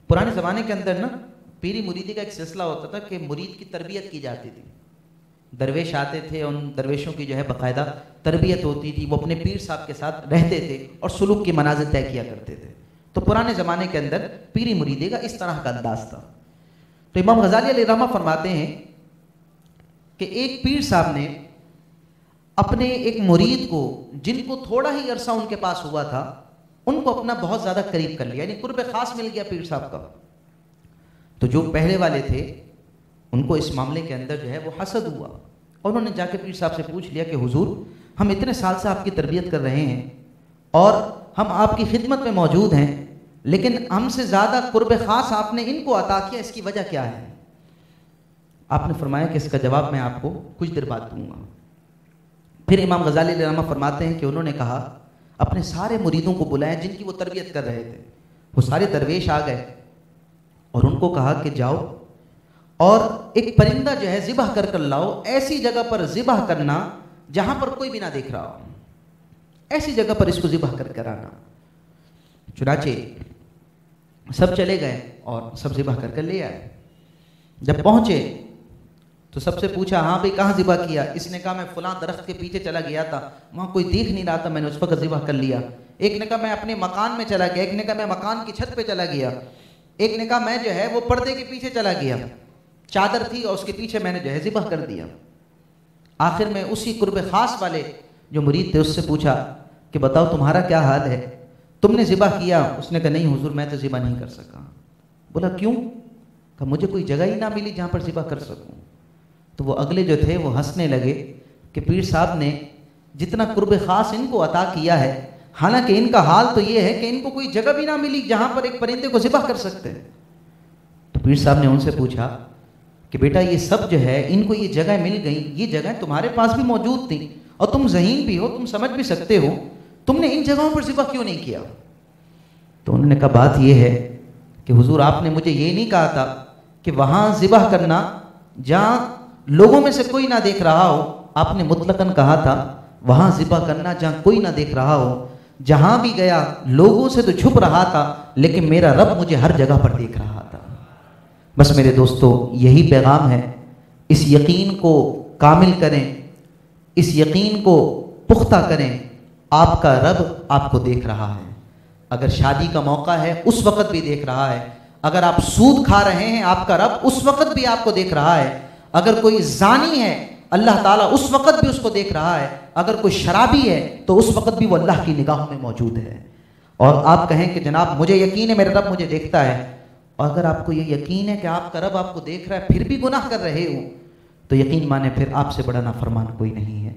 पुराने ज़माने के अंदर ना पीरी मुरीदी का एक सिलसिला होता था कि मुरीद की तरबियत की जाती थी। दरवेश आते थे, उन दरवेशों की जो है बाकायदा तरबियत होती थी, वो अपने पीर साहब के साथ रहते थे और सुलूक की मनाज़िल तय किया करते थे। तो पुराने ज़माने के अंदर पीरी मुरीदी का इस तरह का अंदाज था। तो इमाम गज़ाली अलैहिर्रहमा फरमाते हैं कि एक पीर साहब ने अपने एक मुरीद को, जिनको थोड़ा ही अरसा उनके पास हुआ था, उनको अपना बहुत ज़्यादा करीब कर लिया, यानी कुर्ब ख़ास मिल गया पीर साहब का। तो जो पहले वाले थे उनको इस मामले के अंदर जो है वो हसद हुआ और उन्होंने जाके पीर साहब से पूछ लिया कि हुजूर, हम इतने साल से आपकी तरबियत कर रहे हैं और हम आपकी खिदमत में मौजूद हैं, लेकिन हमसे ज़्यादा कुर्ब ख़ास आपने इनको अता किया, इसकी वजह क्या है? आपने फरमाया कि इसका जवाब मैं आपको कुछ देर बाद दूंगा। फिर इमाम गज़ाली अलैहिर्रहमा फरमाते हैं कि उन्होंने कहा अपने सारे मुरीदों को बुलाया जिनकी वो तरबियत कर रहे थे। वो सारे दरवेश आ गए और उनको कहा कि जाओ और एक परिंदा जो है ज़िबह कर कर लाओ, ऐसी जगह पर ज़िबह करना जहाँ पर कोई भी ना देख रहा हो, ऐसी जगह पर इसको ज़िबह कर कर आना। चुनाचे सब चले गए और सब ज़िबह कर कर ले आए। जब पहुँचे तो सबसे पूछा, हाँ भाई कहाँ ज़िबह किया? इसने कहा मैं फ़लाँ दरख्त के पीछे चला गया था, वहाँ कोई देख नहीं रहा था, मैंने उस वक्त ज़िबह कर लिया। एक ने कहा मैं अपने मकान में चला गया, एक ने कहा मैं मकान की छत पे चला गया, एक ने कहा मैं जो है वो पर्दे के पीछे चला गया, चादर थी और उसके पीछे मैंने जो है ज़िबह कर दिया। आखिर में उसी कुर्ब ख़ास वाले जो मुरीद थे उससे पूछा कि बताओ तुम्हारा क्या हाल है, तुमने ज़िबह किया? उसने कहा नहीं हुजूर मैं तो ज़िबह नहीं कर सका। बोला क्यों? कहा मुझे कोई जगह ही ना मिली जहाँ पर ज़िबह कर सकूँ। तो वो अगले जो थे वो हंसने लगे कि पीर साहब ने जितना कुर्ब ख़ास इनको अता किया है, हालांकि इनका हाल तो ये है कि इनको कोई जगह भी ना मिली जहाँ पर एक परिंदे को ज़िबह कर सकते हैं। तो पीर साहब ने उनसे पूछा कि बेटा ये सब जो है इनको ये जगह मिल गई, ये जगह तुम्हारे पास भी मौजूद थी और तुम ज़हीन भी हो, तुम समझ भी सकते हो, तुमने इन जगहों पर ज़िबह क्यों नहीं किया? तो उन्होंने कहा बात ये है कि हुजूर आपने मुझे ये नहीं कहा था कि वहाँ ज़िबह करना जहाँ लोगों में से कोई ना देख रहा हो, आपने मुतलकन कहा था वहाँ ज़िबह करना जहाँ कोई ना देख रहा हो। जहाँ भी गया लोगों से तो छुप रहा था, लेकिन मेरा रब मुझे हर जगह पर देख रहा था। बस मेरे दोस्तों यही पैगाम है, इस यकीन को कामिल करें, इस यकीन को पुख्ता करें, आपका रब आपको देख रहा है। अगर शादी का मौका है उस वक़्त भी देख रहा है, अगर आप सूद खा रहे हैं आपका रब उस वक़्त भी आपको देख रहा है, अगर कोई ज़ानी है अल्लाह ताला उस वक़्त भी उसको देख रहा है, अगर कोई शराबी है तो उस वक़्त भी वो अल्लाह की निगाहों में मौजूद है। और आप कहें कि जनाब मुझे यकीन है मेरा रब मुझे देखता है, और अगर आपको ये यकीन है कि आपका रब आपको देख रहा है फिर भी गुनाह कर रहे हो, तो यकीन माने फिर आपसे बड़ा नाफरमान कोई नहीं है।